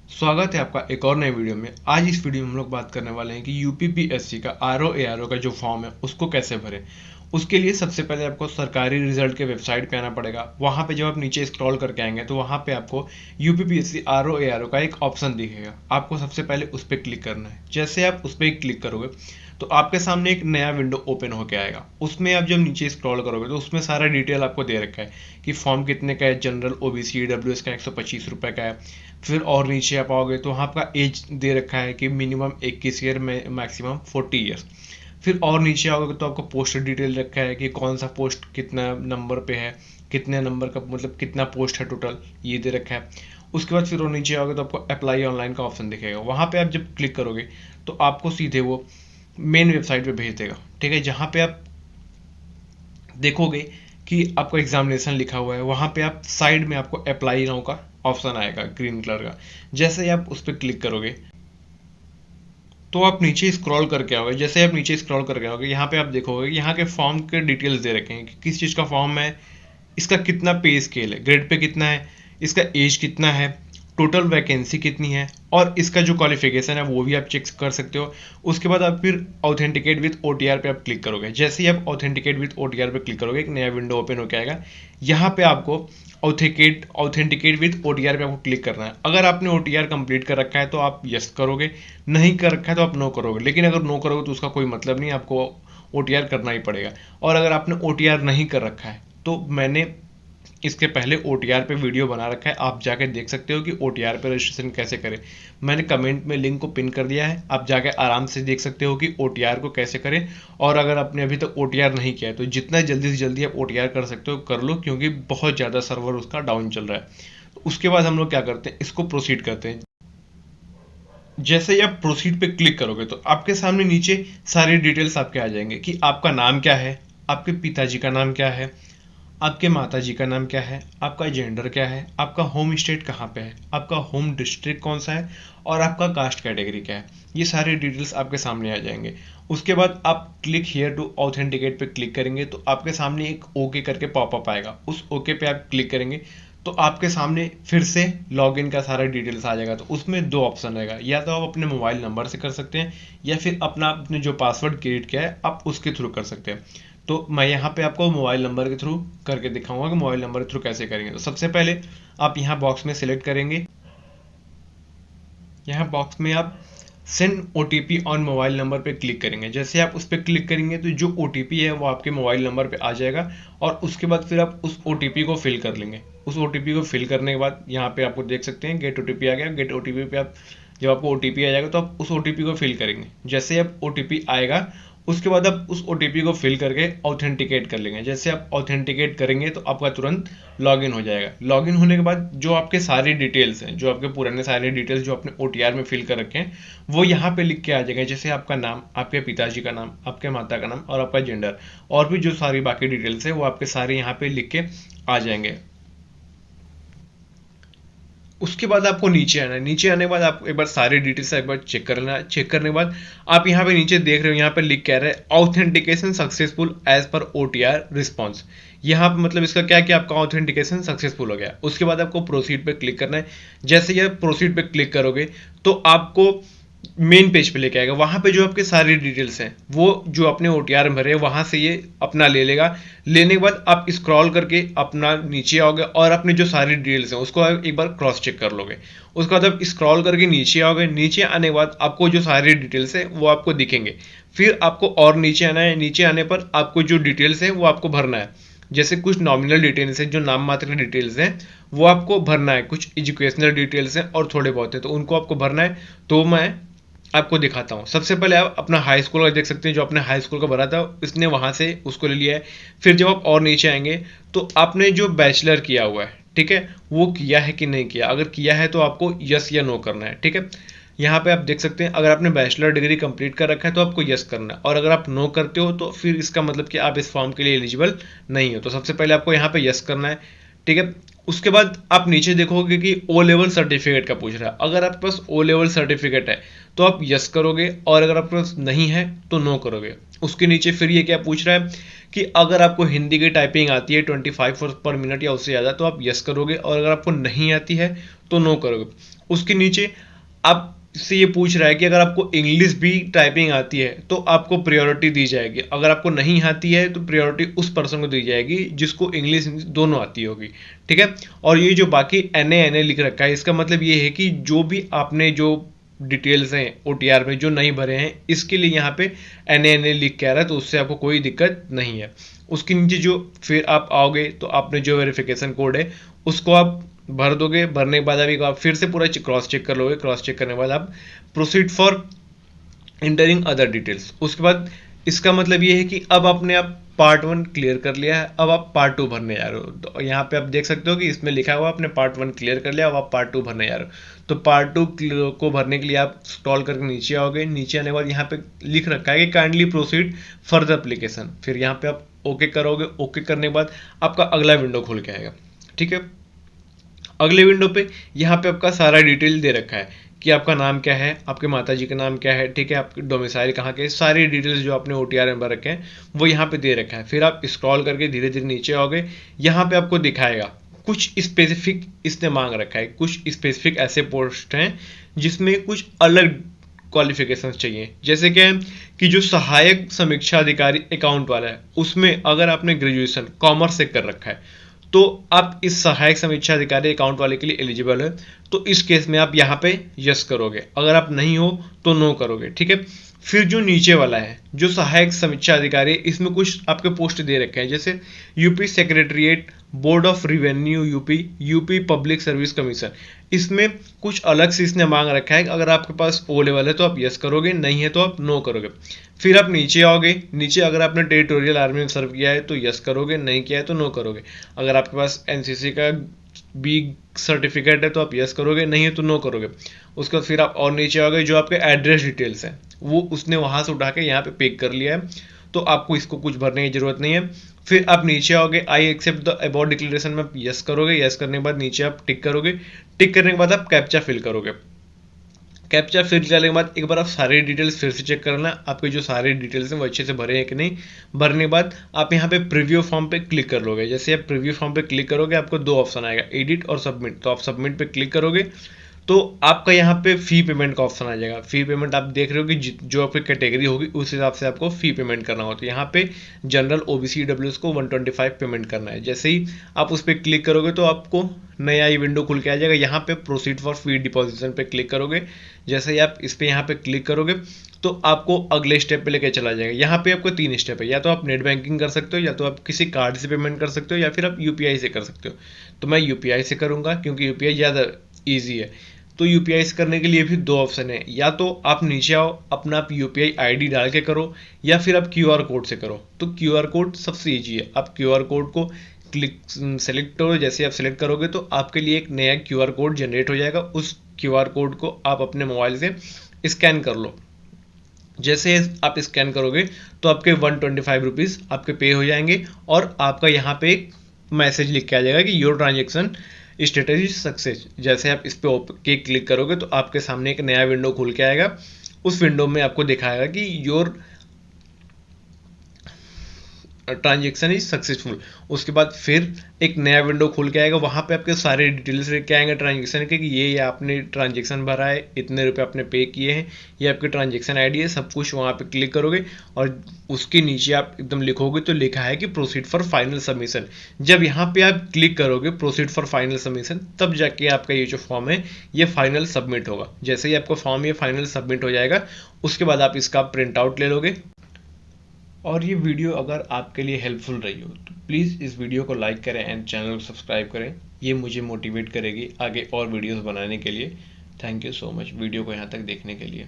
स्वागत है आपका एक और नए वीडियो में। आज इस वीडियो में हम लोग बात करने वाले हैं कि यूपीपीएससी का आरओ एआरओ का जो फॉर्म है उसको कैसे भरें। उसके लिए सबसे पहले आपको सरकारी रिजल्ट के वेबसाइट पे आना पड़ेगा। वहाँ पे जब आप नीचे स्क्रॉल करके आएंगे तो वहाँ पे आपको यूपीपीएससी आरओ एआरओ का एक ऑप्शन दिखेगा। आपको सबसे पहले उस पर क्लिक करना है। जैसे आप उस पर क्लिक करोगे तो आपके सामने एक नया विंडो ओपन होके आएगा। उसमें आप जब नीचे स्क्रॉल करोगे तो उसमें सारा डिटेल आपको दे रखा है कि फॉर्म कितने का है। जनरल, ओबीसी, ईडब्ल्यूएस का 125 रुपये का है। फिर और नीचे आप आओगे तो वहाँ आपका एज दे रखा है कि मिनिमम 21 ईयर में मैक्सिमम 40 ईयर्स। फिर और नीचे आओगे तो आपको पोस्ट डिटेल रखा है कि कौन सा पोस्ट कितना नंबर पे है, कितने नंबर का मतलब कितना पोस्ट है टोटल, ये दे रखा है। उसके बाद फिर और नीचे आओगे तो आपको अप्लाई ऑनलाइन का ऑप्शन दिखेगा। वहाँ पे आप जब क्लिक करोगे तो आपको सीधे वो मेन वेबसाइट पे भेज देगा। ठीक है, जहाँ पे आप देखोगे कि आपका एग्जामिनेशन लिखा हुआ है, वहाँ पे आप साइड में आपको अप्लाई नाउ का ऑप्शन आएगा ग्रीन कलर का। जैसे ही आप उस पर क्लिक करोगे तो आप नीचे स्क्रॉल करके आओगे। जैसे आप नीचे स्क्रॉल करके आओगे यहाँ पे आप देखोगे यहाँ के फॉर्म के डिटेल्स दे रखे हैं कि किस चीज़ का फॉर्म है, इसका कितना पे स्केल है, ग्रेड पे कितना है, इसका एज कितना है, टोटल वैकेंसी कितनी है और इसका जो क्वालिफिकेशन है वो भी आप चेक कर सकते हो। उसके बाद आप फिर ऑथेंटिकेट विथ ओटीआर पे आप क्लिक करोगे। जैसे ही आप ऑथेंटिकेट विथ ओटीआर पे क्लिक करोगे एक नया विंडो ओपन होकर आएगा। यहाँ पे आपको ऑथेंटिकेट विथ ओटीआर पे आपको क्लिक करना है। अगर आपने ओटीआर कंप्लीट कर रखा है तो आप यस करोगे, नहीं कर रखा है तो आप नो करोगे। लेकिन अगर नो करोगे तो उसका कोई मतलब नहीं, आपको ओटीआर करना ही पड़ेगा। और अगर आपने ओटीआर नहीं कर रखा है तो मैंने इसके पहले ओटीआर पे वीडियो बना रखा है, आप जाके देख सकते हो कि ओटीआर पे रजिस्ट्रेशन कैसे करें। मैंने कमेंट में लिंक को पिन कर दिया है, आप जाके आराम से देख सकते हो कि ओटीआर को कैसे करें। और अगर आपने अभी तक ओटीआर नहीं किया है तो जितना जल्दी से जल्दी आप ओटीआर कर सकते हो कर लो, क्योंकि बहुत ज़्यादा सर्वर उसका डाउन चल रहा है। तो उसके बाद हम लोग क्या करते हैं, इसको प्रोसीड करते हैं। जैसे ही आप प्रोसीड पे क्लिक करोगे तो आपके सामने नीचे सारी डिटेल्स आपके आ जाएंगे कि आपका नाम क्या है, आपके पिताजी का नाम क्या है, आपके माताजी का नाम क्या है, आपका जेंडर क्या है, आपका होम स्टेट कहाँ पे है, आपका होम डिस्ट्रिक्ट कौन सा है और आपका कास्ट कैटेगरी क्या है। ये सारे डिटेल्स आपके सामने आ जाएंगे। उसके बाद आप क्लिक हियर टू ऑथेंटिकेट पे क्लिक करेंगे तो आपके सामने एक ओके करके पॉपअप आएगा। उस ओके पे आप क्लिक करेंगे तो आपके सामने फिर से लॉगिन का सारा डिटेल्स आ जाएगा। तो उसमें दो ऑप्शन रहेगा, या तो आप अपने मोबाइल नंबर से कर सकते हैं या फिर आपने जो पासवर्ड क्रिएट किया है आप उसके थ्रू कर सकते हैं। तो मैं यहाँ पे आपको मोबाइल नंबर के थ्रू करके दिखाऊंगा कि मोबाइल नंबर के थ्रू कैसे करेंगे। तो सबसे पहले आप यहाँ बॉक्स में सिलेक्ट करेंगे, यहाँ बॉक्स में आप send OTP on mobile number पे क्लिक करेंगे। जैसे आप उस पर क्लिक करेंगे तो जो ओटीपी है वो आपके मोबाइल नंबर पे आ जाएगा और उसके बाद फिर आप उस ओटीपी को फिल कर लेंगे। उस ओटीपी को फिल करने के बाद यहाँ पे आपको देख सकते हैं गेट ओटीपी आ गया। गेट ओटीपी पे आप जब आपको ओटीपी आ जाएगा तो आप उस ओटीपी को फिल करेंगे। जैसे ही आप ओटीपी आएगा उसके बाद आप उस ओटीपी को फिल करके ऑथेंटिकेट कर लेंगे। जैसे आप ऑथेंटिकेट करेंगे तो आपका तुरंत लॉगिन हो जाएगा। लॉगिन होने के बाद जो आपके सारी डिटेल्स हैं, जो आपके पुराने सारे डिटेल्स जो आपने ओटीआर में फिल कर रखे हैं वो यहाँ पे लिख के आ जाएंगे। जैसे आपका नाम, आपके पिताजी का नाम, आपके माता का नाम और आपका जेंडर, और भी जो सारी बाकी डिटेल्स है वो आपके सारे यहाँ पे लिख के आ जाएंगे। उसके बाद आपको नीचे आना है। नीचे आने के बाद आप एक बार सारी डिटेल्स एक बार चेक कर लेना। चेक करने के बाद आप यहाँ पे नीचे देख रहे हो, यहाँ पे लिख के आ रहा है authentication successful as per OTR response. यहाँ पे मतलब इसका क्या कि आपका ऑथेंटिकेशन सक्सेसफुल हो गया। उसके बाद आपको प्रोसीड पे क्लिक करना है। जैसे ही आप प्रोसीड पे क्लिक करोगे तो आपको मेन पेज पे लेके आएगा। वहां पे जो आपके सारी डिटेल्स हैं वो जो अपने ओटीआर में भरे वहां से ये अपना ले लेगा। लेने के बाद आप स्क्रॉल करके अपना नीचे आओगे और अपने जो सारी डिटेल्स हैं उसको एक बार क्रॉस चेक कर लोगे। उसके बाद आप स्क्रॉल करके नीचे आओगे। नीचे आने के बाद आपको जो सारी डिटेल्स है वो आपको दिखेंगे। फिर आपको और नीचे आना है। नीचे आने पर आपको जो डिटेल्स है वो आपको भरना है। जैसे कुछ नॉमिनल डिटेल्स हैं, जो नाम मात्र की डिटेल्स हैं वो आपको भरना है। कुछ एजुकेशनल डिटेल्स हैं और थोड़े बहुत हैं तो उनको आपको भरना है। तो मैं आपको दिखाता हूँ। सबसे पहले आप अपना हाई स्कूल का देख सकते हैं, जो आपने हाई स्कूल का भरा था इसने वहाँ से उसको ले लिया है। फिर जब आप और नीचे आएंगे तो आपने जो बैचलर किया हुआ है, ठीक है, वो किया है कि नहीं किया। अगर किया है तो आपको यस या नो करना है। ठीक है, यहाँ पे आप देख सकते हैं अगर आपने बैचलर डिग्री कंप्लीट कर रखा है तो आपको यस करना है, और अगर आप नो करते हो तो फिर इसका मतलब कि आप इस फॉर्म के लिए एलिजिबल नहीं हो। तो सबसे पहले आपको यहाँ पे यस करना है। ठीक है, उसके बाद आप नीचे देखोगे कि ओ लेवल सर्टिफिकेट का पूछ रहा है। अगर आपके पास ओ लेवल सर्टिफिकेट है तो आप यस करोगे, और अगर आपके पास नहीं है तो नो करोगे। उसके नीचे फिर ये क्या पूछ रहा है कि अगर आपको हिंदी की टाइपिंग आती है 25 वर्ड पर मिनट या उससे ज़्यादा तो आप यस करोगे, और अगर आपको नहीं आती है तो नो करोगे। उसके नीचे आप से ये पूछ रहा है कि अगर आपको इंग्लिश भी टाइपिंग आती है तो आपको प्रायोरिटी दी जाएगी, अगर आपको नहीं आती है तो प्रायोरिटी उस पर्सन को दी जाएगी जिसको इंग्लिश दोनों आती होगी, ठीक है। और ये जो बाकी NA लिख रखा है, इसका मतलब ये है कि जो भी आपने जो डिटेल्स हैं OTR में जो नहीं भरे हैं, इसके लिए यहाँ पे NA लिख के आ रहा है, तो उससे आपको कोई दिक्कत नहीं है। उसके नीचे जो फिर आप आओगे तो आपने जो वेरिफिकेशन कोड है उसको आप भर दोगे। भरने के बाद अभी आप फिर से पूरा क्रॉस चेक कर लोगे। क्रॉस चेक करने के बाद आप proceed for entering other details. उसके बाद इसका मतलब ये है कि अब आपने आप पार्ट 1 क्लियर कर लिया है, अब आप पार्ट 2 भरने जा रहे हो। तो यहाँ पे आप देख सकते हो कि इसमें लिखा हुआ आपने पार्ट 1 क्लियर कर लिया, अब आप पार्ट 2 भरने जा रहे हो। तो पार्ट 2 को भरने के लिए आप स्क्रॉल करके नीचे आओगे। नीचे आने के बाद यहाँ पे लिख रखा है कि काइंडली प्रोसीड फर्दर एप्लीकेशन। फिर यहाँ पे आप ओके करोगे। ओके करने के बाद आपका अगला विंडो खुल के आएगा, ठीक है। अगले विंडो पे यहाँ पे आपका सारा डिटेल दे रखा है कि आपका नाम क्या है, आपके माताजी का नाम क्या है, ठीक है, आपके डोमिसाइल कहाँ के, सारी डिटेल्स जो आपने OTR में भर रखे हैं वो यहाँ पे दे रखा है। फिर आप स्क्रॉल करके धीरे धीरे नीचे आओगे। यहाँ पे आपको दिखाएगा कुछ स्पेसिफिक इसने मांग रखा है, कुछ स्पेसिफिक ऐसे पोस्ट हैं जिसमें कुछ अलग क्वालिफिकेशन चाहिए। जैसे कि जो सहायक समीक्षा अधिकारी अकाउंट वाला है उसमें अगर आपने ग्रेजुएशन कॉमर्स से कर रखा है तो आप इस सहायक समीक्षा अधिकारी अकाउंट वाले के लिए एलिजिबल है। तो इस केस में आप यहाँ पे यस करोगे, अगर आप नहीं हो तो नो करोगे, ठीक है। फिर जो नीचे वाला है जो सहायक समीक्षा अधिकारी, इसमें कुछ आपके पोस्ट दे रखे हैं, जैसे UP secretariat, board of revenue UP public service commission. इसमें कुछ अलग से इसने मांग रखा है, अगर आपके पास O लेवल है तो आप यस करोगे, नहीं है तो आप नो करोगे। फिर आप नीचे आओगे। नीचे अगर आपने टेरिटोरियल आर्मी में सर्व किया है तो यस करोगे, नहीं किया है तो नो करोगे। अगर आपके पास NCC का B सर्टिफिकेट है तो आप यस करोगे, नहीं है तो नो करोगे। उसके बाद फिर आप और नीचे आओगे। जो आपके एड्रेस डिटेल्स हैं वो उसने वहां से उठा के यहाँ पे पिक कर लिया है, तो आपको इसको कुछ भरने की जरूरत नहीं है। फिर आप नीचे आओगे। I accept the about declaration में आप यस करोगे। यस करने के बाद नीचे आप टिक करोगे। टिक करने के बाद आप कैप्चा फिल करोगे। कैप्चा फिल करने के बाद एक बार आप सारे डिटेल्स फिर से चेक करना, आपके जो सारे डिटेल्स हैं वो अच्छे से भरे हैं कि नहीं। भरने के बाद आप यहाँ पे प्रीव्यू फॉर्म पे क्लिक कर लोगे। जैसे आप प्रीव्यू फॉर्म पे क्लिक करोगे आपको 2 ऑप्शन आएगा, एडिट और सबमिट। तो आप सबमिट पे क्लिक करोगे तो आपका यहाँ पे फी पेमेंट का ऑप्शन आ जाएगा। फी पेमेंट आप देख रहे हो कि जो आपकी कैटेगरी होगी उस हिसाब से आपको फी पेमेंट करना होता है। यहाँ पे जनरल OBC EWS को 125 पेमेंट करना है। जैसे ही आप उस पर क्लिक करोगे तो आपको नया ही विंडो खुल के आ जाएगा। यहाँ पे प्रोसीड फॉर फी डिपॉजिशन पे क्लिक करोगे। जैसे ही आप इस पे यहाँ पे क्लिक करोगे तो आपको अगले स्टेप पे लेके चला जाएगा। यहाँ पे आपको 3 स्टेप है, या तो आप नेट बैंकिंग कर सकते हो, या तो आप किसी कार्ड से पेमेंट कर सकते हो, या फिर आप UPI से कर सकते हो। तो मैं UPI से करूँगा क्योंकि UPI ज़्यादा ईजी है। तो UPI से करने के लिए भी 2 ऑप्शन है, या तो आप नीचे आओ अपना आप UPI ID डाल के करो, या फिर आप QR कोड से करो। तो QR कोड सबसे ईजी है। आप QR कोड को क्लिक सेलेक्ट करो। जैसे आप सेलेक्ट करोगे तो आपके लिए एक नया QR कोड जनरेट हो जाएगा। उस QR कोड को आप अपने मोबाइल से स्कैन कर लो। जैसे आप स्कैन करोगे तो आपके 125 रुपीज़ आपके पे हो जाएंगे और आपका यहाँ पे एक मैसेज लिख के आ जाएगा कि your transaction status is success. जैसे आप इस पे ओके क्लिक करोगे तो आपके सामने एक नया विंडो खुल के आएगा। उस विंडो में आपको दिखाएगा कि योर ट्रांजेक्शन इज सक्सेसफुल। उसके बाद फिर एक नया विंडो खुल के आएगा। वहाँ पे आपके सारे डिटेल्स लेके आएंगे ट्रांजेक्शन के, कि ये आपने ट्रांजेक्शन भरा है, इतने रुपए आपने पे किए हैं, ये आपकी ट्रांजेक्शन ID है, सब कुछ वहाँ पे क्लिक करोगे और उसके नीचे आप एकदम लिखोगे तो लिखा है कि प्रोसीड फॉर फाइनल सबमिशन। जब यहाँ पे आप क्लिक करोगे प्रोसीड फॉर फाइनल सबमिशन, तब जाके आपका ये जो फॉर्म है ये फाइनल सबमिट होगा। जैसे ही आपका फॉर्म ये फाइनल सबमिट हो जाएगा उसके बाद आप इसका प्रिंट आउट ले लोगे। और ये वीडियो अगर आपके लिए हेल्पफुल रही हो तो प्लीज़ इस वीडियो को लाइक करें एंड चैनल को सब्सक्राइब करें। ये मुझे मोटिवेट करेगी आगे और वीडियोस बनाने के लिए। Thank you so much video को यहाँ तक देखने के लिए।